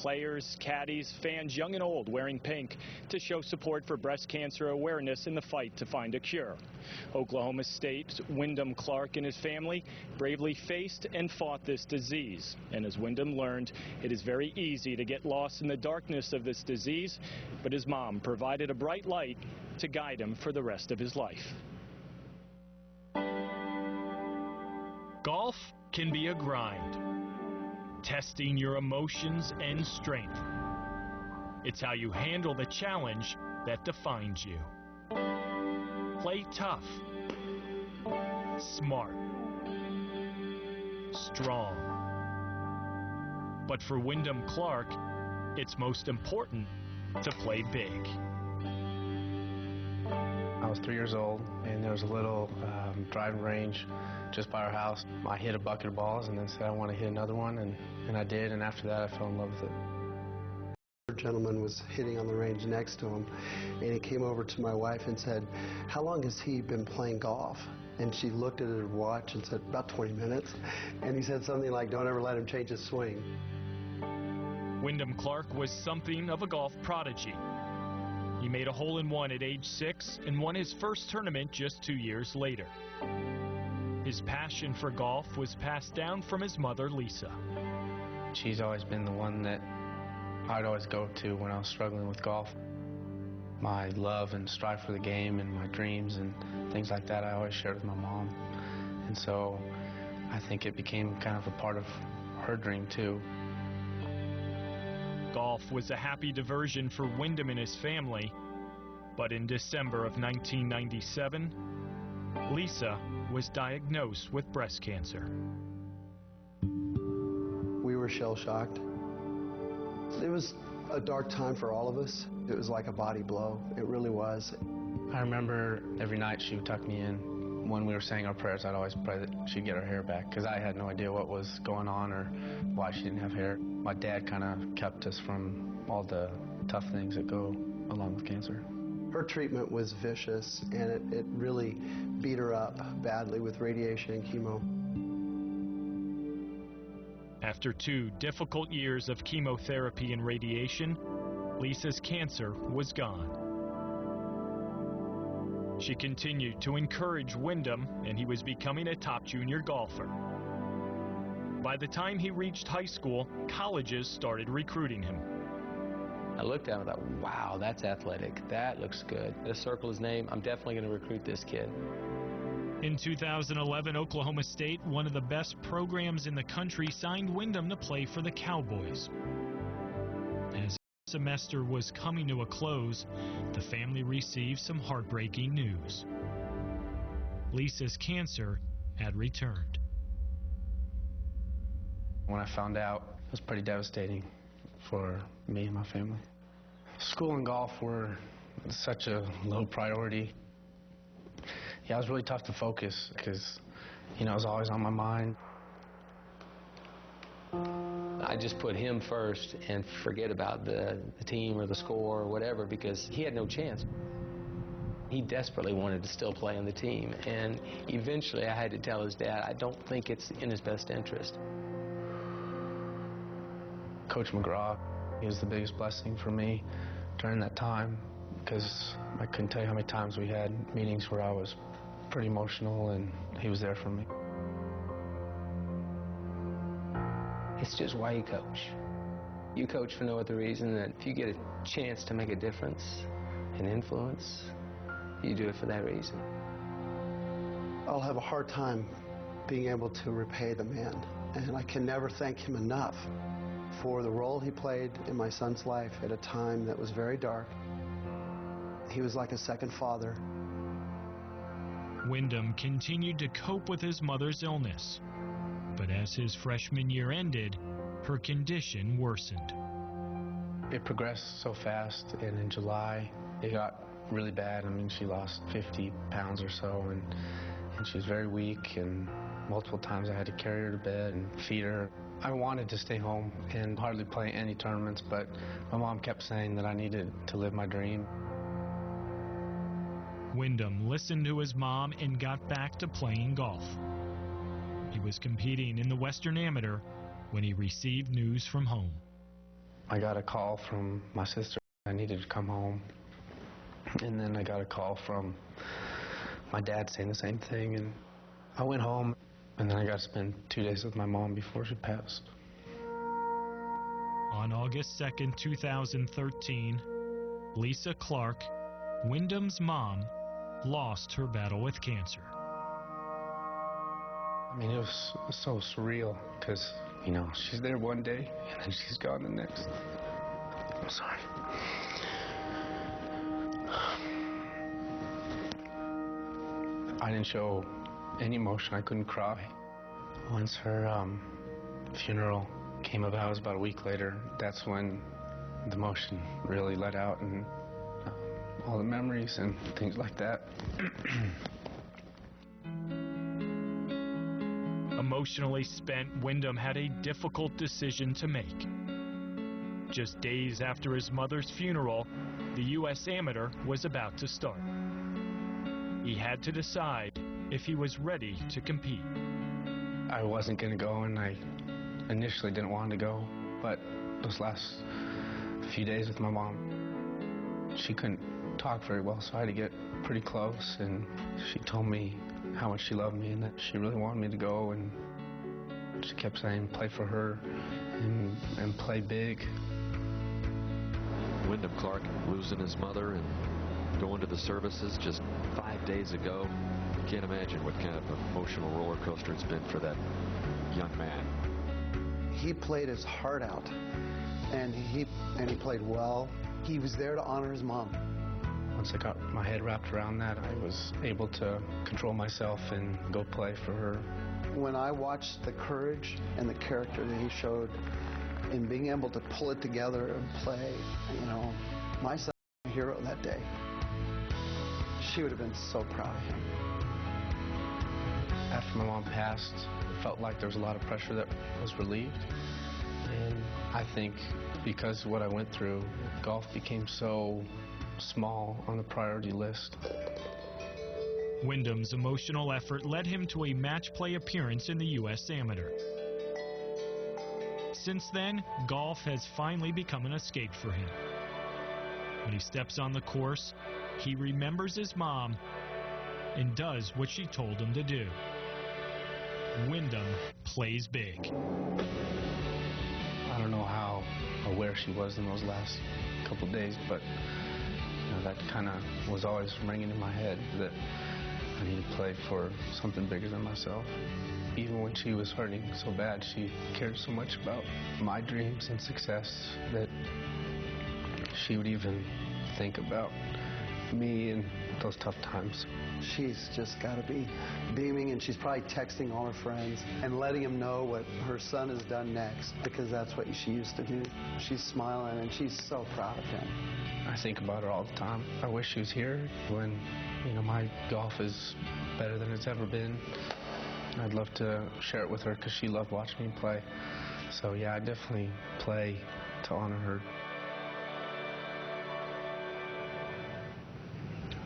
players, caddies, fans young and old wearing pink to show support for breast cancer awareness in the fight to find a cure. Oklahoma State's Wyndham Clark and his family bravely faced and fought this disease. And as Wyndham learned, it is very easy to get lost in the darkness of this disease, but his mom provided a bright light to guide him for the rest of his life. Golf can be a grind, testing your emotions and strength. It's how you handle the challenge that defines you. Play tough, smart, strong. But for Wyndham Clark, it's most important to play big. I was 3 years old, and there was a little driving range just by our house. I hit a bucket of balls and then said I want to hit another one, and I did, and after that I fell in love with it. A gentleman was hitting on the range next to him, and he came over to my wife and said, "How long has he been playing golf?" And she looked at her watch and said, "About 20 minutes. And he said something like, "Don't ever let him change his swing." Wyndham Clark was something of a golf prodigy. He made a hole-in-one at age 6 and won his first tournament just 2 years later. His passion for golf was passed down from his mother, Lisa. She's always been the one that I'd always go to when I was struggling with golf. My love and strive for the game and my dreams and things like that I always shared with my mom. And so I think it became kind of a part of her dream too. Golf was a happy diversion for Wyndham and his family, but in December of 1997, Lisa was diagnosed with breast cancer. We were shell-shocked. It was a dark time for all of us. It was like a body blow. It really was. I remember every night she would tuck me in. When we were saying our prayers, I'd always pray that she'd get her hair back, because I had no idea what was going on or why she didn't have hair. My dad kind of kept us from all the tough things that go along with cancer. Her treatment was vicious, and it really beat her up badly with radiation and chemo. After 2 difficult years of chemotherapy and radiation, Lisa's cancer was gone. She continued to encourage Wyndham, and he was becoming a top junior golfer. By the time he reached high school, colleges started recruiting him. I looked at him and thought, wow, that's athletic. That looks good. Let's circle his name. I'm definitely going to recruit this kid. In 2011, Oklahoma State, one of the best programs in the country, signed Wyndham to play for the Cowboys. As the semester was coming to a close, the family received some heartbreaking news. Lisa's cancer had returned. When I found out, it was pretty devastating for me and my family. School and golf were such a low priority. Yeah, it was really tough to focus because, you know, it was always on my mind. I just put him first and forget about the team or the score or whatever, because he had no chance. He desperately wanted to still play on the team, and eventually I had to tell his dad, I don't think it's in his best interest. Coach McGraw, he was the biggest blessing for me during that time, because I couldn't tell you how many times we had meetings where I was pretty emotional, and he was there for me. It's just why you coach. You coach for no other reason than if you get a chance to make a difference and influence, you do it for that reason. I'll have a hard time being able to repay the man, and I can never thank him enough for the role he played in my son's life at a time that was very dark. He was like a second father. Wyndham continued to cope with his mother's illness, but as his freshman year ended, her condition worsened. It progressed so fast, and in July, it got really bad. I mean, she lost 50 pounds or so, and she was very weak, and multiple times I had to carry her to bed and feed her. I wanted to stay home and hardly play any tournaments, but my mom kept saying that I needed to live my dream. Wyndham listened to his mom and got back to playing golf. He was competing in the Western Amateur when he received news from home. I got a call from my sister. I needed to come home. And then I got a call from my dad saying the same thing. And I went home, and then I got to spend 2 days with my mom before she passed. On August 2nd, 2013, Lisa Clark, Wyndham's mom, lost her battle with cancer. I mean, it was so surreal because, you know, she's there one day and then she's gone the next. I'm sorry. I didn't show any emotion. I couldn't cry. Once her funeral came about, it was about a week later. That's when the emotion really let out, and all the memories and things like that. Emotionally spent, Wyndham had a difficult decision to make. Just days after his mother's funeral, the U.S. Amateur was about to start. He had to decide if he was ready to compete. I wasn't going to go, and I initially didn't want to go, but those last few days with my mom, she couldn't talk very well, so I had to get pretty close, and she told me how much she loved me and that she really wanted me to go, and she kept saying play for her and play big. Wyndham Clark losing his mother and going to the services just 5 days ago. You can't imagine what kind of emotional roller coaster it's been for that young man. He played his heart out, and he played well. He was there to honor his mom. Once I got my head wrapped around that, I was able to control myself and go play for her. When I watched the courage and the character that he showed in being able to pull it together and play, you know, my son was a hero that day. She would have been so proud of him. After my mom passed, it felt like there was a lot of pressure that was relieved. And I think because of what I went through, golf became so small on the priority list. Wyndham's emotional effort led him to a match play appearance in the U.S. Amateur. Since then, golf has finally become an escape for him. When he steps on the course, he remembers his mom and does what she told him to do. Wyndham plays big. I don't know how aware she was in those last couple days, but that kind of was always ringing in my head that I need to play for something bigger than myself. Even when she was hurting so bad, she cared so much about my dreams and success that she would even think about me in those tough times. She's just got to be beaming, and she's probably texting all her friends and letting them know what her son has done next, because that's what she used to do. She's smiling, and she's so proud of him. I think about her all the time. I wish she was here when, you know, my golf is better than it's ever been. I'd love to share it with her because she loved watching me play. So yeah, I definitely play to honor her.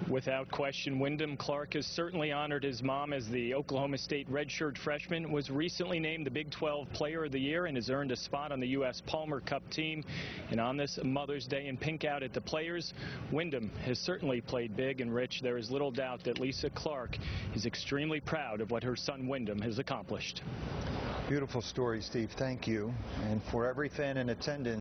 Without question, Wyndham Clark has certainly honored his mom, as the Oklahoma State redshirt freshman was recently named the Big 12 Player of the Year and has earned a spot on the U.S. Palmer Cup team. And on this Mother's Day in pink out at the Players, Wyndham has certainly played big. And Rich, there is little doubt that Lisa Clark is extremely proud of what her son Wyndham has accomplished. Beautiful story, Steve. Thank you. And for every fan in attendance,